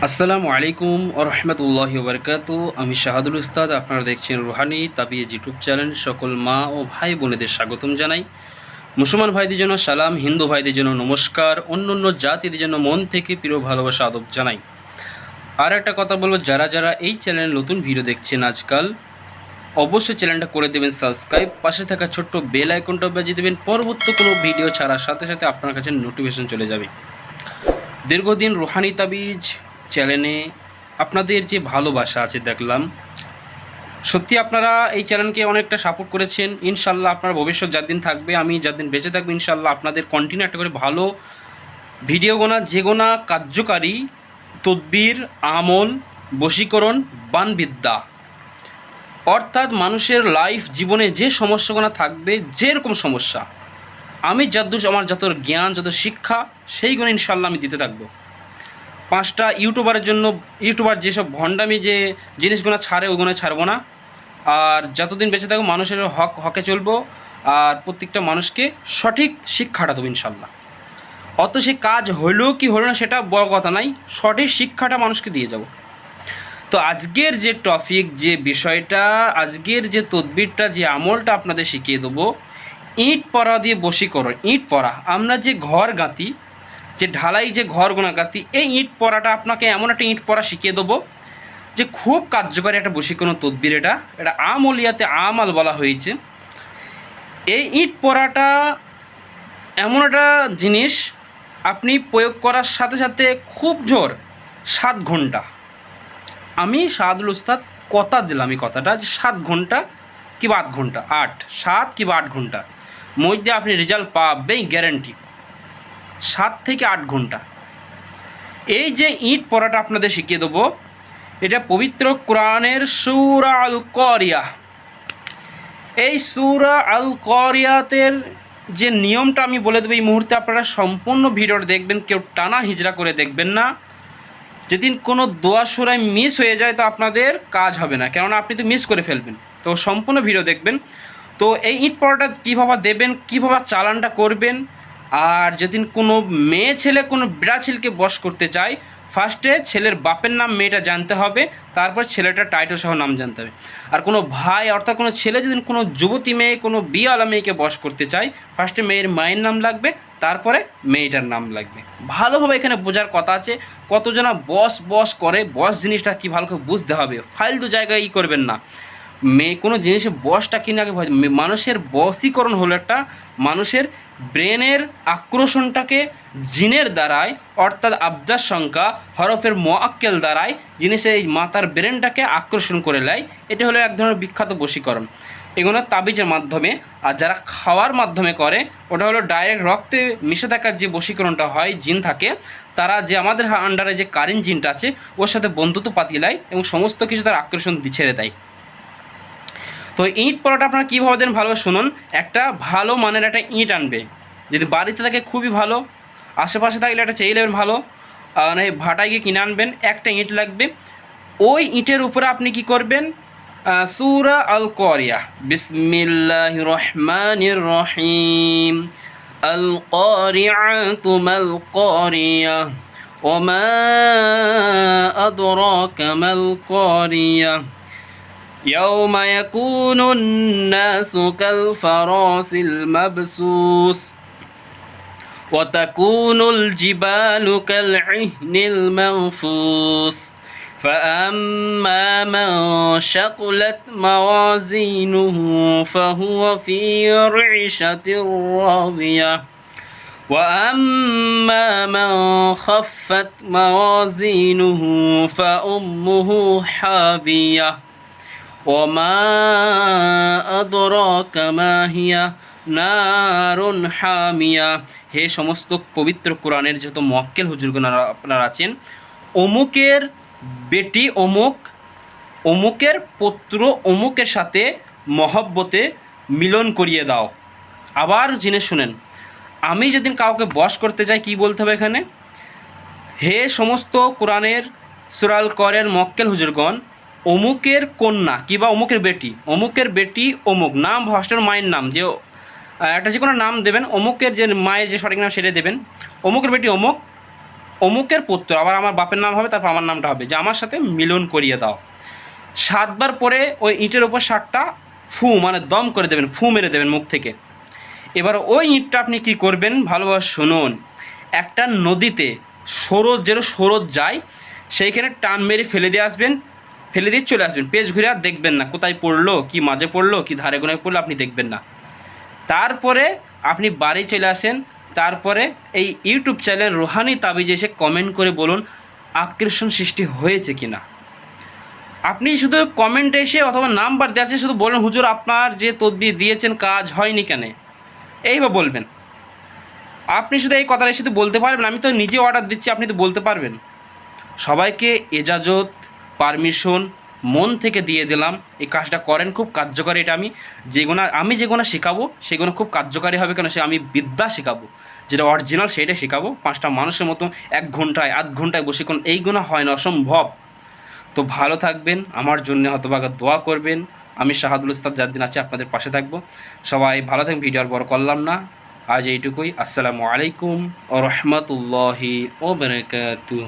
আসসালামু আলাইকুম ও রহমতুল্লাহি ওবরকাতু। আমি শাহাদুল উস্তাদ, আপনারা দেখছেন রুহানি তাবিজ ইউটিউব চ্যানেল। সকল মা ও ভাই বোনেদের স্বাগতম জানাই। মুসলমান ভাইদের জন্য সালাম, হিন্দু ভাইদের জন্য নমস্কার, অন্য অন্য জাতিদের জন্য মন থেকে প্রিয় ভালোবাসা আদব জানাই। আর একটা কথা বলবো, যারা যারা এই চ্যানেল নতুন ভিডিও দেখছেন আজকাল, অবশ্যই চ্যানেলটা করে দেবেন সাবস্ক্রাইব, পাশে থাকা ছোট্ট বেল আইকনটা বাজিয়ে দেবেন। পরবর্তী কোনো ভিডিও ছাড়ার সাথে সাথে আপনার কাছে নোটিফিকেশন চলে যাবে। দীর্ঘদিন রুহানি তাবিজ চ্যানেলে আপনাদের যে ভালোবাসা আছে দেখলাম, সত্যি আপনারা এই চ্যানেলকে অনেকটা সাপোর্ট করেছেন। ইনশাল্লাহ আপনার ভবিষ্যৎ যার দিন থাকবে, আমি যার দিন বেঁচে থাকবো, ইনশাল্লাহ আপনাদের কন্টিনিউ একটা করে ভালো ভিডিও গোনা, যে গোনা কার্যকারী তদবির, আমল, বশীকরণ, বানবিদ্যা, অর্থাৎ মানুষের লাইফ জীবনে যে সমস্যাগুলো থাকবে, যেরকম সমস্যা, আমি আমার যত জ্ঞান, যত শিক্ষা, সেইগুলো ইনশাল্লাহ আমি দিতে থাকবো। 5টা ইউটিউবারের জন্য, ইউটিউবার যেসব ভণ্ডামি যে জিনিসগুলো ছাড়ে, ওগুলো ছাড়বো না। আর যতদিন বেঁচে থাকবো মানুষের হকে চলবো, আর প্রত্যেকটা মানুষকে সঠিক শিক্ষাটা দেবো ইনশাল্লাহ। অত সে কাজ হলো কি হলো না সেটা বড় কথা নাই, সঠিক শিক্ষাটা মানুষকে দিয়ে যাব। তো আজকের যে টপিক, যে বিষয়টা, আজকের যে তদবিরটা, যে আমলটা আপনাদের শিখিয়ে দেবো, ইট পরা দিয়ে বশীকরণ। ইট পরা, আমরা যে ঘর গাঁথি, যে ঢালাই যে ঘরগুলো গাঁথি, এই ইট পরাটা আপনাকে এমন একটা ইট পরা শিখিয়ে দেবো যে খুব কার্যকরী একটা বশীকরণ তদবির। এটা আমলিয়াতে আমাল বলা হয়েছে। এই ইট পরাটা এমন একটা জিনিস, আপনি প্রয়োগ করার সাথে সাথে খুব জোর 7 ঘন্টা, আমি শাহাদুল উস্তাদ কথা দিলাম এই কথাটা, যে 7 ঘন্টা কিংবা 8 ঘন্টা, 7 কিংবা 8 ঘন্টা মধ্যে আপনি রেজাল্ট পাবেন, গ্যারান্টি। 7 থেকে 8 ঘন্টা এই যে ইট পড়াটা আপনাদের শিখিয়ে দেবো, এটা পবিত্র কোরআনের সূরা আল কারিয়া। এই সূরা আল কারিয়াতের যে নিয়মটা আমি বলে দেবো এই মুহূর্তে, আপনারা সম্পূর্ণ ভিডিওটা দেখবেন, কেউ টানা হিজড়া করে দেখবেন না। যেদিন কোনো দোয়া সূরায় মিস হয়ে যায় তো আপনাদের কাজ হবে না, কেননা আপনি তো মিস করে ফেলবেন। তো সম্পূর্ণ ভিডিও দেখবেন। তো এই ইট পড়াটা কীভাবে দেবেন, কীভাবে চালানটা করবেন, আর যেদিন কোনো মেয়ে ছেলে কোনো বিড়া ছেলেকে বশ করতে চায়, ফার্স্টে ছেলের বাপের নাম মেয়েটা জানতে হবে, তারপর ছেলেটার টাইটেল সহ নাম জানতে হবে। আর কোনো ভাই অর্থাৎ কোনো ছেলে যেদিন কোনো যুবতী মেয়ে, কোনো বিয়েওয়ালা মেয়েকে বশ করতে চায়, ফার্স্টে মেয়ের মায়ের নাম লাগবে, তারপরে মেয়েটার নাম লাগবে। ভালোভাবে এখানে বোঝার কথা আছে। কতজনা বস করে, বস জিনিসটা কি ভালো করে বুঝতে হবে। ফালতু জায়গায় করবেন না। কোনো জিনিসের বসটা কিনে আগে মানুষের বশীকরণ হলো একটা মানুষের ব্রেনের আকর্ষণটাকে জিনের দ্বারায়, অর্থাৎ আবজার সংখ্যা হরফের মোয়াক্কেল দ্বারায় জিনিসের এই মাথার ব্রেনটাকে আকর্ষণ করে নেয়। এটা হলো এক ধরনের বিখ্যাত বশীকরণ। এগুলো তাবিজের মাধ্যমে। আর যারা খাওয়ার মাধ্যমে করে, ওটা হলো ডাইরেক্ট রক্তে মিশে থাকার যে বশীকরণটা হয়, জিন থাকে, তারা যে আমাদের আন্ডারে যে কারেন্ট জিনটা আছে ওর সাথে বন্ধুত্ব পাতিয়ে নেয় এবং সমস্ত কিছু তার আকর্ষণ ছেড়ে দেয়। তো ইট পড়াটা আপনারা কীভাবে দেন ভালোভাবে শুনুন। একটা ভালো মানের একটা ইট আনবে, যদি বাড়িতে থাকে খুবই ভালো, আশেপাশে থাকলে একটা চেয়ে নেবেন ভালো, মানে ভাটায় গিয়ে কিনে আনবেন। একটা ইট লাগবে। ওই ইটের উপরে আপনি কি করবেন, সূরা আল কারিয়া, বিসমিল্লাহির রহমানির রহিম, আল কারিআতু মাল কারিয়া, ওমা আদরাকা মাল কারিয়া, يوم يكون الناس كالفراش المبثوث وتكون الجبال كالعهن المنفوش فأما من ثقلت موازينه فهو في عيشة راضية وأما من خفت موازينه فأمه حاوية ওমা আদরাকা মা হিয়া নারুন হামিয়া। হে সমস্ত পবিত্র কোরআনের যত মক্কেল হুজুরগণ আপনারা আছেন, অমুকের বেটি অমুক, অমুকের পুত্র অমুকের সাথে মহব্বতে মিলন করিয়ে দাও। আবার জিনিস শুনেন, আমি যেদিন কাউকে বশ করতে যাই কি বলতে হবে এখানে, হে সমস্ত কোরআনের সূরা আল কারিয়ার মক্কেল হুজুরগণ, অমুকের কন্যা কিংবা অমুকের বেটি অমুক, নাম ফার্স্টের মায়ের নাম, যে একটা যে কোনো নাম দেবেন, অমুকের যে মায়ের যে সঠিক নাম সেটা দেবেন। অমুকের বেটি অমুক অমুকের পুত্র, আবার আমার বাপের নাম হবে, তারপর আমার নামটা হবে, যে আমার সাথে মিলন করিয়ে দাও। 7 বার পরে ওই ইটের ওপর 7টা ফু মানে দম করে দেবেন, ফু মেরে দেবেন মুখ থেকে। এবার ওই ইঁটটা আপনি কী করবেন ভালোভাবে শুনুন, একটা নদীতে স্রোত যায় সেইখানে টান মেরে ফেলে দিয়ে আসবেন, ফেলে দিয়ে চলে আসবেন, পেজ ঘুরে আর দেখবেন না কোথায় পড়লো, কি মাঝে পড়লো, কি ধারে গোনায় পড়লো, আপনি দেখবেন না। তারপরে আপনি বাড়ি চলে আসেন, তারপরে এই ইউটিউব চ্যানেল রুহানি তাবিজ এসে কমেন্ট করে বলুন আকর্ষণ সৃষ্টি হয়েছে কি না। আপনি শুধু কমেন্টে এসে অথবা নাম্বার দেওয়া আছে শুধু বলুন হুজুর আপনার যে তদবির দিয়েছেন কাজ হয়নি কেন, এইভাবে বলবেন। আপনি শুধু এই কথাটা শুধু বলতে পারবেন, আমি তো নিজে অর্ডার দিচ্ছি, আপনি তো বলতে পারবেন। সবাইকে এজাজত পারমিশন মন থেকে দিয়ে দিলাম, এই কাজটা করেন, খুব কার্যকরী। এটা আমি যেগুলো শেখাবো সেগুলো খুব কার্যকারী হবে, কেন সে আমি বিদ্যা শেখাবো, যেটা অরিজিনাল সেইটা শেখাবো। 5টা মানুষের মতো 1 ঘন্টায় 8 ঘন্টায় বসে কোন এইগুলো হয় না, অসম্ভব। তো ভালো থাকবেন, আমার জন্য হতভাগা দোয়া করবেন। আমি শাহাদুল উস্তাদ যার দিন আছে আপনাদের পাশে থাকবো। সবাই ভালো থাকবেন, ভিডিও আর বড় করলাম না, আজ এইটুকুই। আসসালামু আলাইকুম ওয়া রাহমাতুল্লাহি ওয়া বারাকাতুহু।